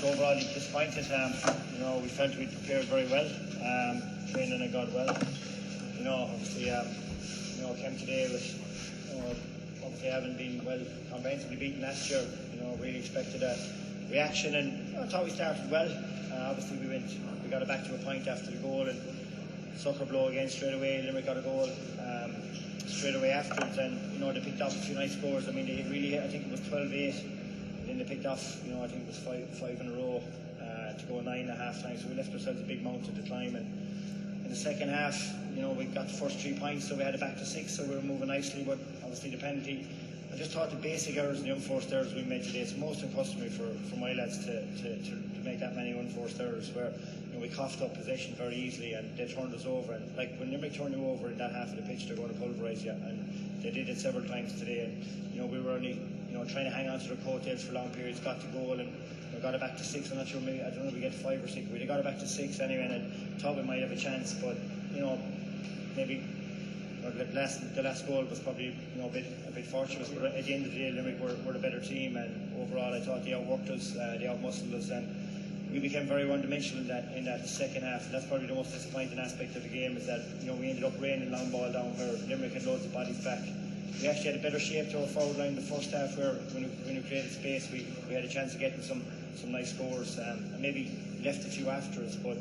overall disappointed. We felt we'd prepared very well. Training had gone well. Obviously, came today with, obviously having been well comprehensively beaten last year. Really expected a reaction, and I thought we started well. Obviously, we got it back to a point after the goal, and sucker blow again straight away. Limerick got a goal straight away afterwards, and they picked off a few nice scores. I mean, they really, I think it was 12-8. Then they picked off, I think it was five in a row to go 9 at half time. So we left ourselves a big mountain to climb. And in the second half, we got the first 3 points, so we had it back to 6. So we were moving nicely. But obviously the penalty, I just thought the basic errors and the unforced errors we made today, it's most uncustomary for my lads to make that many unforced errors, where we coughed up possession very easily and they turned us over. And like when Limerick turn you over in that half of the pitch, they're going to pulverise you, and they did it several times today. And we were only trying to hang on to their coattails for long periods, got the goal, and we got it back to 6. I'm not sure, maybe, I don't know if we get 5 or 6, but we got it back to 6 anyway, and I thought we might have a chance, but maybe the last goal was probably a bit fortunate, but at the end of the day, Limerick were the better team, and overall I thought they outworked us, they outmuscled us, and we became very one-dimensional in that second half. And that's probably the most disappointing aspect of the game, is that we ended up raining long ball down where Limerick had loads of bodies back. We actually had a better shape to our forward line in the first half, where when we created space, we had a chance of getting some nice scores, and maybe left a few after us. But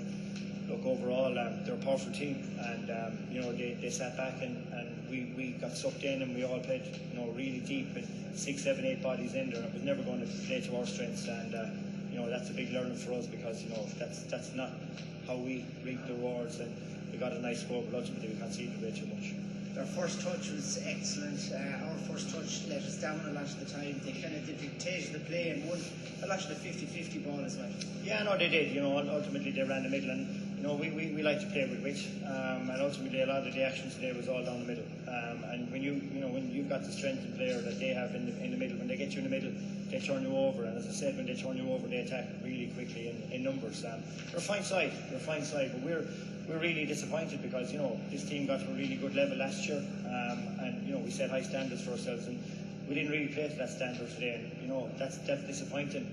look, overall, they're a powerful team, and they sat back and we got sucked in, and we all played really deep, and 6, 7, 8 bodies in there. It was never going to play to our strengths, and that's a big learning for us, because that's not how we reap the rewards. And we got a nice score, but ultimately we conceded way too much. Their first touch was excellent. Our first touch let us down a lot of the time. They kind of dictated the play and won a lot of the 50-50 ball as well. Yeah, no, they did. Ultimately they ran the middle, and we like to play with wit. And ultimately a lot of the action today was all down the middle. And when you've got the strength and player that they have in the middle, when they get you in the middle, they turn you over. And as I said, when they turn you over, they attack really quickly in numbers. They're a fine side. But we're really disappointed, because this team got to a really good level last year, and we set high standards for ourselves, and we didn't really play to that standard today. And that's disappointing.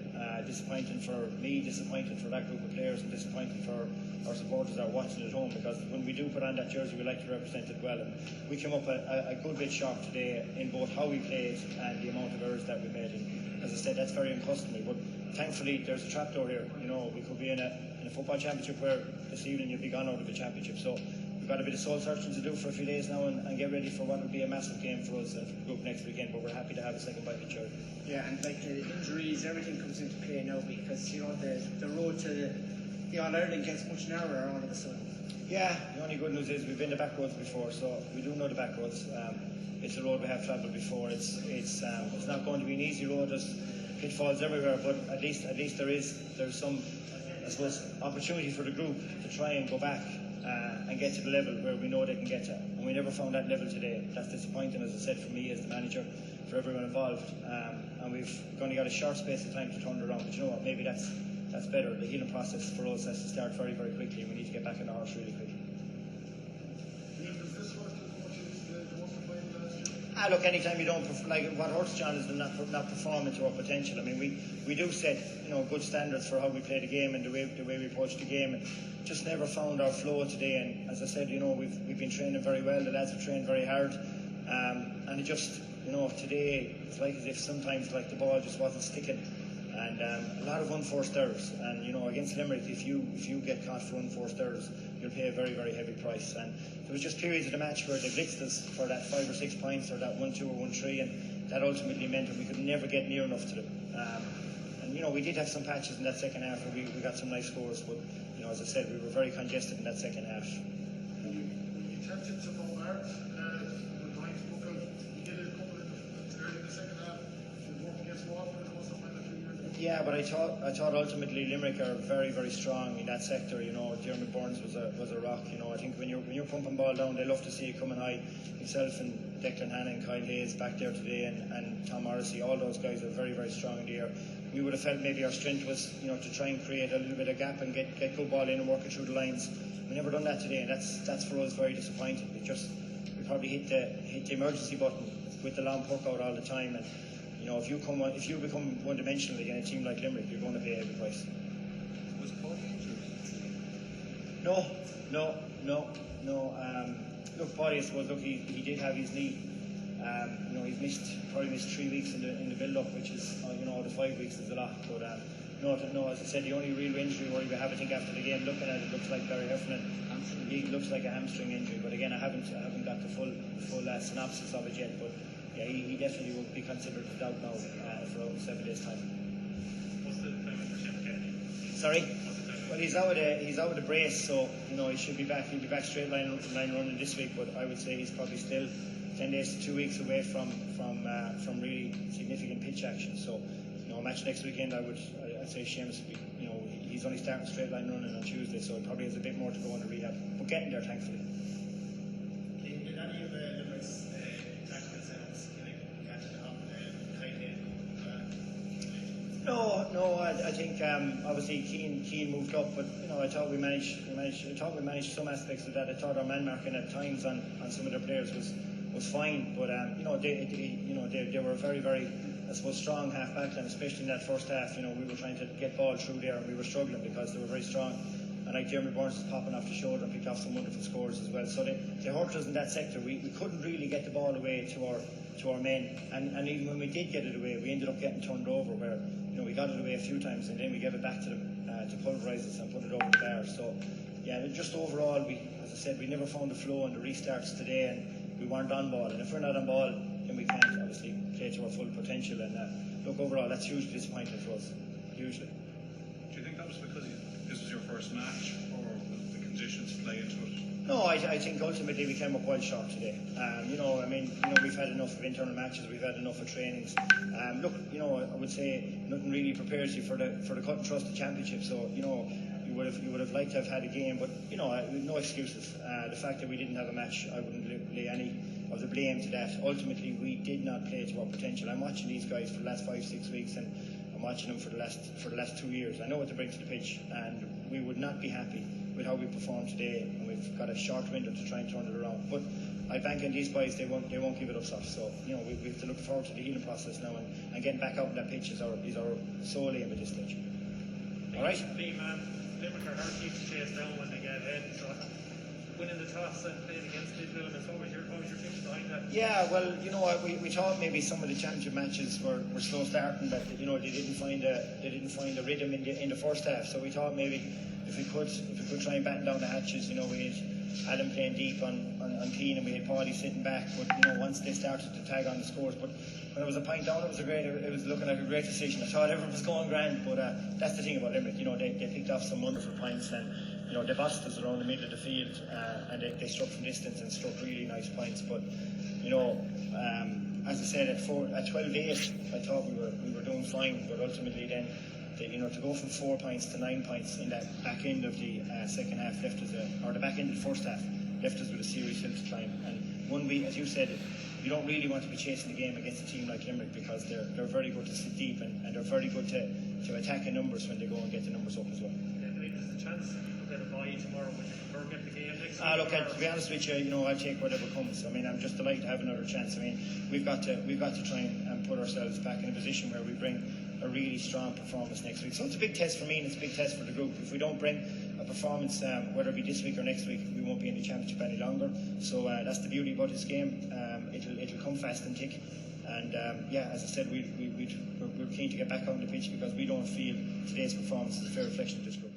Disappointing for me, disappointing for that group of players, and disappointing for our supporters that are watching at home, because when we do put on that jersey, we like to represent it well, and we came up a good bit short today in both how we played and the amount of errors that we made. And as I said, that's very uncustomary, but thankfully there's a trapdoor here. We could be in a football championship where this evening you'll be gone out of the championship. So we've got a bit of soul searching to do for a few days now, and get ready for what will be a massive game for us and for the group next weekend. But we're happy to have a second bite of the cherry. Yeah, and like the injuries, everything comes into play now, because the road to the All-Ireland gets much narrower all of a sudden. Yeah, the only good news is we've been the back roads before, so we do know the back roads. It's a road we have travelled before. It's not going to be an easy road. There's pitfalls everywhere, but at least there's some, I suppose, opportunity for the group to try and go back and get to the level where we know they can get to. And we never found that level today. That's disappointing, as I said, for me as the manager, for everyone involved. And we've only got a short space of time to turn it around. But you know what? Maybe that's better. The healing process for us has to start very, very quickly. We need to get back on the horse really quickly. Look, anytime you don't like, what hurts, John, is not performing to our potential. I mean, we do set good standards for how we play the game and the way we approach the game, and just never found our flow today. And as I said, we've been training very well. The lads have trained very hard, and it just today it's like as if sometimes like the ball just wasn't sticking, and a lot of unforced errors. And against Limerick, if you get caught for unforced errors, you'll pay a very, very heavy price. And there was just periods of the match where they blitzed us for that 5 or 6 points, or that 1-2 or 1-3, and that ultimately meant that we could never get near enough to them. And we did have some patches in that second half where we got some nice scores, but as I said, we were very congested in that second half. You tempted to bombard with Ryan's Buckle. You did a couple early in the second half. You worked against Waterford. It wasn't a few years ago. Yeah, but I thought ultimately Limerick are very, very strong in that sector. Jeremy Burns was a rock. I think when you're pumping ball down, they love to see it coming high. Himself and Declan Hanna and Kyle Hayes back there today, and Tom Morrissey, all those guys are very, very strong in the air. We would have felt maybe our strength was to try and create a little bit of gap and get good ball in and work it through the lines. We never done that today, and that's for us very disappointing. We probably hit the emergency button with the long puck out all the time, and you know, if you become one-dimensional against a team like Limerick, you're going to pay every price. Was Paul injured? No. Look, Paddy, I suppose, he did have his knee. You know, he's probably missed 3 weeks in the build-up, which is, you know, the 5 weeks is a lot. But no, as I said, the only real injury worry we have, I think, after the game, looking at it, looks like Barry Heffernan. He looks like a hamstring injury. But again, I haven't got the full synopsis of it yet. But yeah, he definitely will be considered a doubt now for around 7 days' time. What's the time for Shane Kennedy? Sorry. Well, he's out with a brace, so you know he should be back. He'll be back straight line running this week. But I would say he's probably still 10 days to 2 weeks away from really significant pitch action. So, you know, a match next weekend, I'd say Seamus would be, you know, he's only starting straight line running on Tuesday, so he probably has a bit more to go in the rehab. But getting there, thankfully. Did any of Limerick's tactical setups catch it up No, I think obviously Keane moved up, but you know I thought we managed some aspects of that. I thought our man marking at times on some of their players was fine, but you know they were very, I suppose, strong half back line, especially in that first half. You know, we were trying to get ball through there and we were struggling because they were very strong. And like Jeremy Burns was popping off the shoulder and picked off some wonderful scores as well. So they hurt us in that sector. We couldn't really get the ball away to our men, and even when we did get it away, we ended up getting turned over. Where you know we got it away a few times and then we gave it back to them to pulverise us and put it over the bar. So yeah, just overall, as I said, we never found the flow in the restarts today, and we weren't on ball. And if we're not on ball, then we can't obviously play to our full potential. And look, overall, that's hugely disappointing for us. Hugely. Do you think that was because this was your first match, or the conditions play into it? No, I think ultimately we came up well short today. You know, I mean, you know, we've had enough of internal matches, we've had enough of trainings. Look, you know, I would say nothing really prepares you for the cut and trusted championship. So, you know, you would have liked to have had a game, but you know, no excuses. The fact that we didn't have a match, I wouldn't lay any of the blame to that. Ultimately, we did not play to our potential. I'm watching these guys for the last 5-6 weeks, and I'm watching them for the last 2 years. I know what they bring to the pitch, and we would not be happy with how we performed today, and we've got a short window to try and turn it around. But I bank on these boys; they won't give it up soft. So you know, we have to look forward to the healing process now, and getting back out on that pitch is our sole aim at this stage. All right. Limerick are hard teams to chase down when they get ahead. So winning the toss and playing against Tipperary, what was your thinking behind that? Yeah, well, you know, we thought maybe some of the championship matches were slow starting, that you know they didn't find a rhythm in the first half. So we thought maybe if we could try and batten down the hatches, you know, we had Adam playing deep on Keane and we had Paddy sitting back. But you know, once they started to tag on the scores, but when it was a point down, it was looking like a great decision. I thought everyone was going grand, but that's the thing about Limerick. You know, they picked off some wonderful points, and you know they bossed us around the middle of the field, and they struck from distance and struck really nice points. But you know, as I said, at 12-8, I thought we were doing fine, but ultimately then, you know, to go from 4 points to 9 points in that back end of the second half left us, or the back end of the first half left us with a serious hill to climb. And one week, as you said, you don't really want to be chasing the game against a team like Limerick, because they're very good to sit deep, and they're very good to attack in numbers when they go and get the numbers up as well. Yeah, I mean, there's a chance you could get a bye tomorrow, would you prefer get the game next week? Look, to be honest with you, you know, I'll take whatever comes. I mean, I'm just delighted to have another chance. I mean, we've got to try and put ourselves back in a position where we bring a really strong performance next week. So it's a big test for me, and it's a big test for the group. If we don't bring a performance, whether it be this week or next week, we won't be in the championship any longer. So that's the beauty about this game. It'll come fast and thick. And yeah, as I said, we're keen to get back on the pitch, because we don't feel today's performance is a fair reflection of this group.